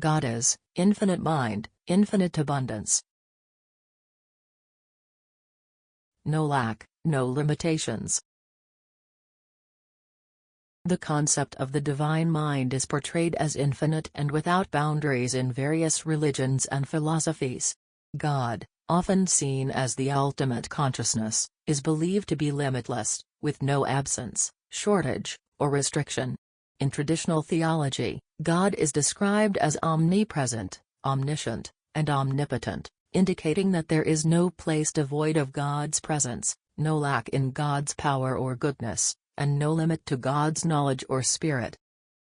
God is infinite mind, infinite abundance. No lack, no limitations. The concept of the divine mind is portrayed as infinite and without boundaries in various religions and philosophies. God, often seen as the ultimate consciousness, is believed to be limitless, with no absence, shortage, or restriction. In traditional theology, God is described as omnipresent, omniscient, and omnipotent, indicating that there is no place devoid of God's presence, no lack in God's power or goodness, and no limit to God's knowledge or spirit.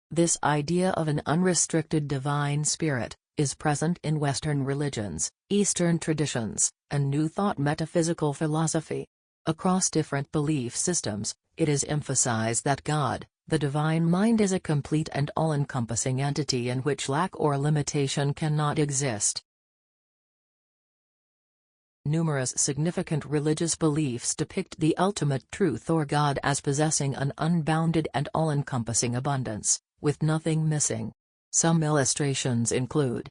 This idea of an unrestricted divine spirit is present in Western religions, Eastern traditions, and New Thought metaphysical philosophy. Across different belief systems, it is emphasized that God, the divine mind, is a complete and all-encompassing entity in which lack or limitation cannot exist. Numerous significant religious beliefs depict the ultimate truth or God as possessing an unbounded and all-encompassing abundance, with nothing missing. Some illustrations include: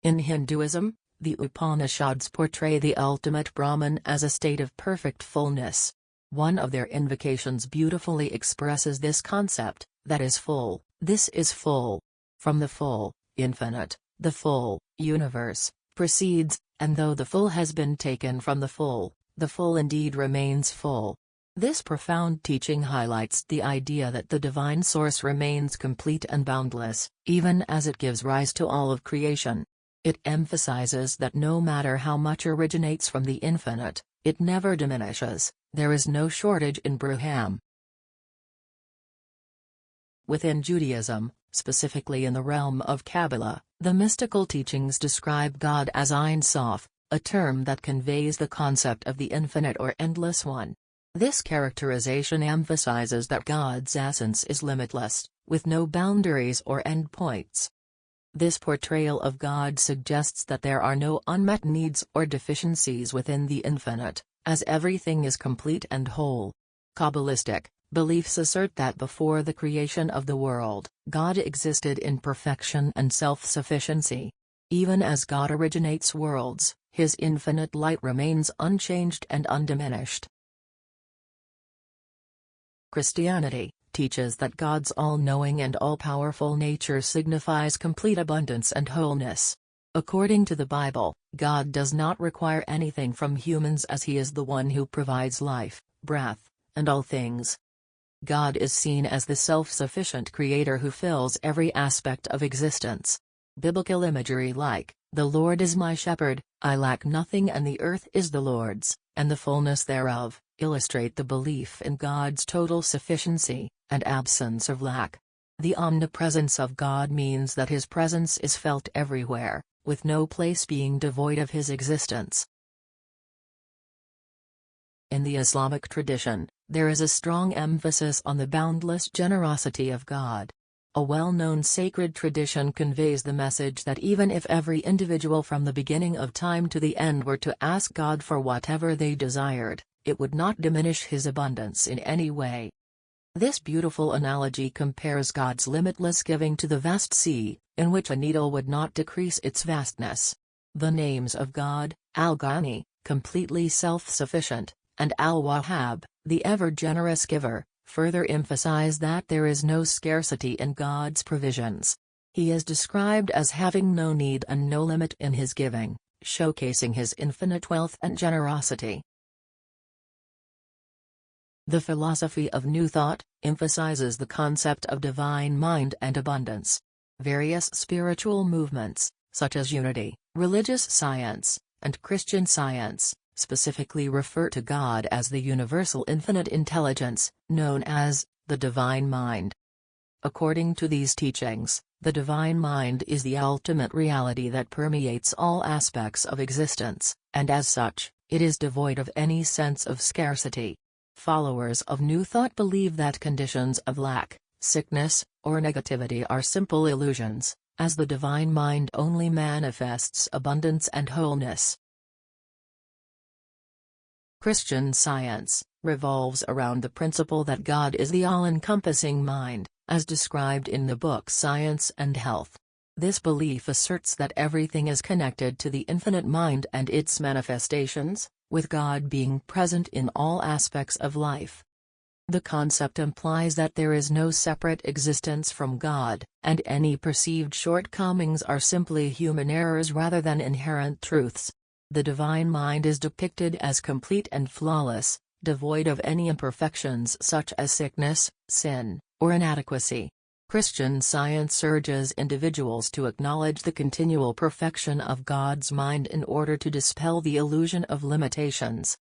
in Hinduism, the Upanishads portray the ultimate Brahman as a state of perfect fullness. One of their invocations beautifully expresses this concept: that is full, this is full. From the full, infinite, the full, universe, proceeds, and though the full has been taken from the full indeed remains full. This profound teaching highlights the idea that the divine source remains complete and boundless, even as it gives rise to all of creation. It emphasizes that no matter how much originates from the infinite, it never diminishes. There is no shortage in Brahman. Within Judaism, specifically in the realm of Kabbalah, the mystical teachings describe God as Ein Sof, a term that conveys the concept of the infinite or endless one. This characterization emphasizes that God's essence is limitless, with no boundaries or endpoints. This portrayal of God suggests that there are no unmet needs or deficiencies within the infinite, as everything is complete and whole. Kabbalistic beliefs assert that before the creation of the world, God existed in perfection and self-sufficiency. Even as God originates worlds, His infinite light remains unchanged and undiminished. Christianity teaches that God's all-knowing and all-powerful nature signifies complete abundance and wholeness. According to the Bible, God does not require anything from humans as He is the one who provides life, breath, and all things. God is seen as the self-sufficient creator who fills every aspect of existence. Biblical imagery like, "The Lord is my shepherd, I lack nothing, and the earth is the Lord's, and the fullness thereof," illustrate the belief in God's total sufficiency and absence of lack. The omnipresence of God means that His presence is felt everywhere, with no place being devoid of His existence. In the Islamic tradition, there is a strong emphasis on the boundless generosity of God. A well-known sacred tradition conveys the message that even if every individual from the beginning of time to the end were to ask God for whatever they desired, it would not diminish His abundance in any way. This beautiful analogy compares God's limitless giving to the vast sea, in which a needle would not decrease its vastness. The names of God, Al-Ghani, completely self-sufficient, and Al-Wahhab, the ever-generous giver, further emphasize that there is no scarcity in God's provisions. He is described as having no need and no limit in His giving, showcasing His infinite wealth and generosity. The philosophy of New Thought emphasizes the concept of divine mind and abundance. Various spiritual movements, such as Unity, religious science, and Christian Science, specifically refer to God as the universal infinite intelligence, known as the divine mind. According to these teachings, the divine mind is the ultimate reality that permeates all aspects of existence, and as such, it is devoid of any sense of scarcity. Followers of New Thought believe that conditions of lack, sickness, or negativity are simple illusions, as the divine mind only manifests abundance and wholeness. Christian Science revolves around the principle that God is the all-encompassing mind, as described in the book Science and Health. This belief asserts that everything is connected to the infinite mind and its manifestations, with God being present in all aspects of life. The concept implies that there is no separate existence from God, and any perceived shortcomings are simply human errors rather than inherent truths. The divine mind is depicted as complete and flawless, devoid of any imperfections such as sickness, sin, or inadequacy. Christian Science urges individuals to acknowledge the continual perfection of God's mind in order to dispel the illusion of limitations.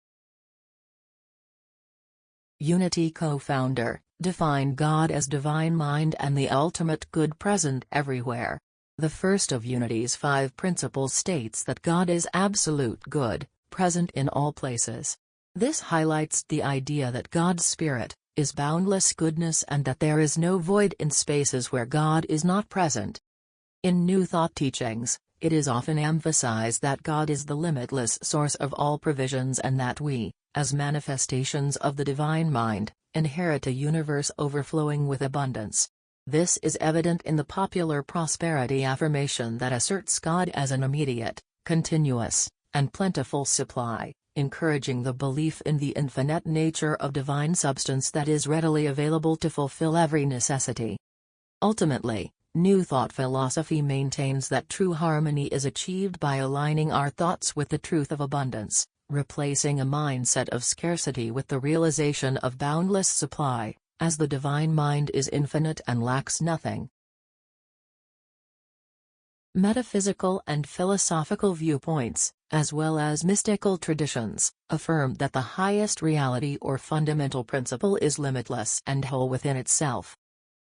Unity co-founder, define God as divine mind and the ultimate good present everywhere. The first of Unity's 5 principles states that God is absolute good, present in all places. This highlights the idea that God's Spirit is boundless goodness and that there is no void in spaces where God is not present. In New Thought teachings, it is often emphasized that God is the limitless source of all provisions and that we, as manifestations of the divine mind, inherit a universe overflowing with abundance. This is evident in the popular prosperity affirmation that asserts God as an immediate, continuous, and plentiful supply, encouraging the belief in the infinite nature of divine substance that is readily available to fulfill every necessity. Ultimately, New Thought philosophy maintains that true harmony is achieved by aligning our thoughts with the truth of abundance, replacing a mindset of scarcity with the realization of boundless supply, as the divine mind is infinite and lacks nothing. Metaphysical and philosophical viewpoints, as well as mystical traditions, affirm that the highest reality or fundamental principle is limitless and whole within itself.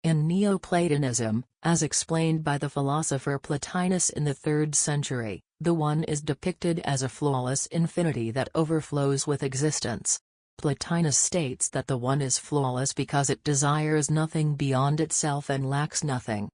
In Neoplatonism, as explained by the philosopher Plotinus in the 3rd century, the One is depicted as a flawless infinity that overflows with existence. Plotinus states that the One is flawless because it desires nothing beyond itself and lacks nothing.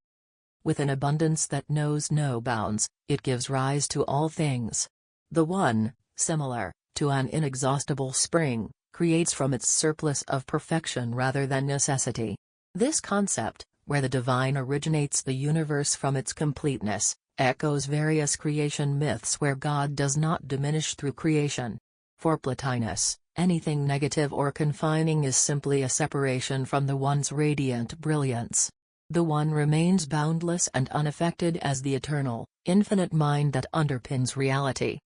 With an abundance that knows no bounds, it gives rise to all things. The One, similar to an inexhaustible spring, creates from its surplus of perfection rather than necessity. This concept, where the divine originates the universe from its completeness, echoes various creation myths where God does not diminish through creation. For Plotinus, anything negative or confining is simply a separation from the One's radiant brilliance. The One remains boundless and unaffected as the eternal, infinite mind that underpins reality.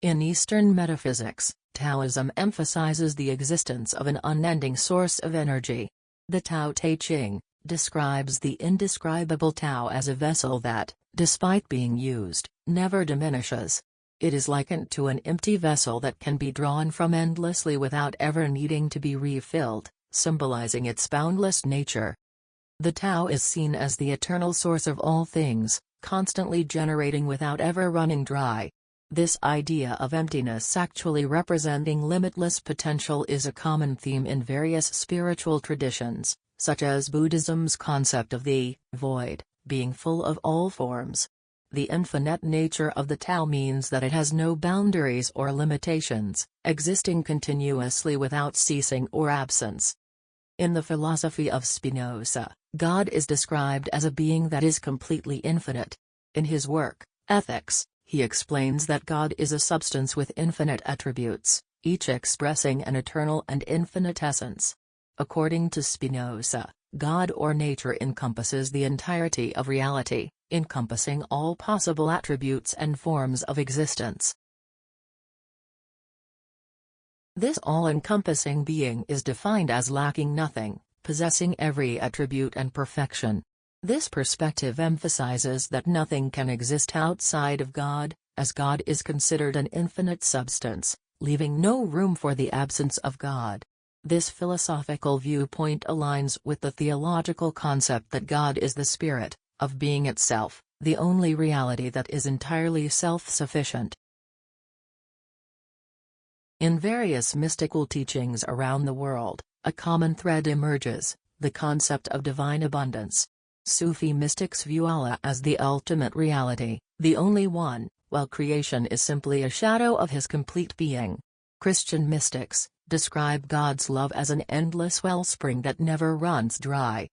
In Eastern metaphysics, Taoism emphasizes the existence of an unending source of energy. The Tao Te Ching describes the indescribable Tao as a vessel that, despite being used, never diminishes. It is likened to an empty vessel that can be drawn from endlessly without ever needing to be refilled, symbolizing its boundless nature. The Tao is seen as the eternal source of all things, constantly generating without ever running dry. This idea of emptiness actually representing limitless potential is a common theme in various spiritual traditions, such as Buddhism's concept of the void, being full of all forms. The infinite nature of the Tao means that it has no boundaries or limitations, existing continuously without ceasing or absence. In the philosophy of Spinoza, God is described as a being that is completely infinite. In his work, Ethics, he explains that God is a substance with infinite attributes, each expressing an eternal and infinite essence. According to Spinoza, God or nature encompasses the entirety of reality, encompassing all possible attributes and forms of existence. This all-encompassing being is defined as lacking nothing, possessing every attribute and perfection. This perspective emphasizes that nothing can exist outside of God, as God is considered an infinite substance, leaving no room for the absence of God. This philosophical viewpoint aligns with the theological concept that God is the spirit of being itself, the only reality that is entirely self-sufficient. In various mystical teachings around the world, a common thread emerges: the concept of divine abundance. Sufi mystics view Allah as the ultimate reality, the only one, while creation is simply a shadow of his complete being. Christian mystics, describe God's love as an endless wellspring that never runs dry.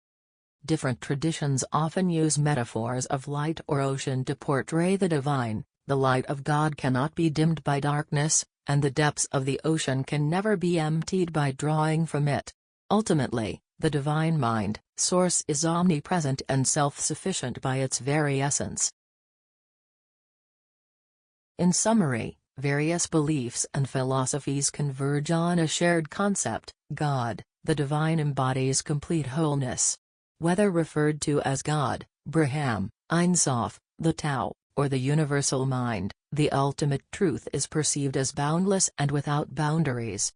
Different traditions often use metaphors of light or ocean to portray the divine. The light of God cannot be dimmed by darkness, and the depths of the ocean can never be emptied by drawing from it. Ultimately, the divine mind, source, is omnipresent and self-sufficient by its very essence. In summary, various beliefs and philosophies converge on a shared concept: God. The divine embodies complete wholeness. Whether referred to as God, Brahman, Ein Sof, the Tao, or the universal mind, the ultimate truth is perceived as boundless and without boundaries.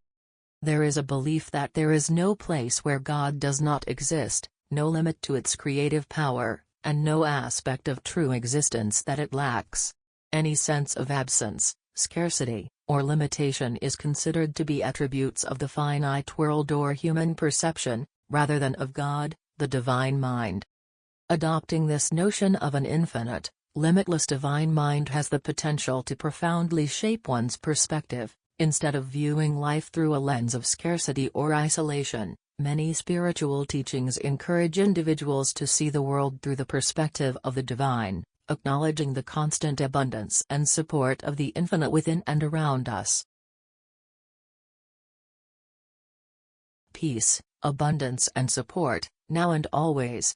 There is a belief that there is no place where God does not exist, no limit to its creative power, and no aspect of true existence that it lacks. Any sense of absence, scarcity, or limitation is considered to be attributes of the finite world or human perception, rather than of God, the divine mind. Adopting this notion of an infinite, limitless divine mind has the potential to profoundly shape one's perspective. Instead of viewing life through a lens of scarcity or isolation, many spiritual teachings encourage individuals to see the world through the perspective of the divine, acknowledging the constant abundance and support of the infinite within and around us. Peace, abundance and support, now and always.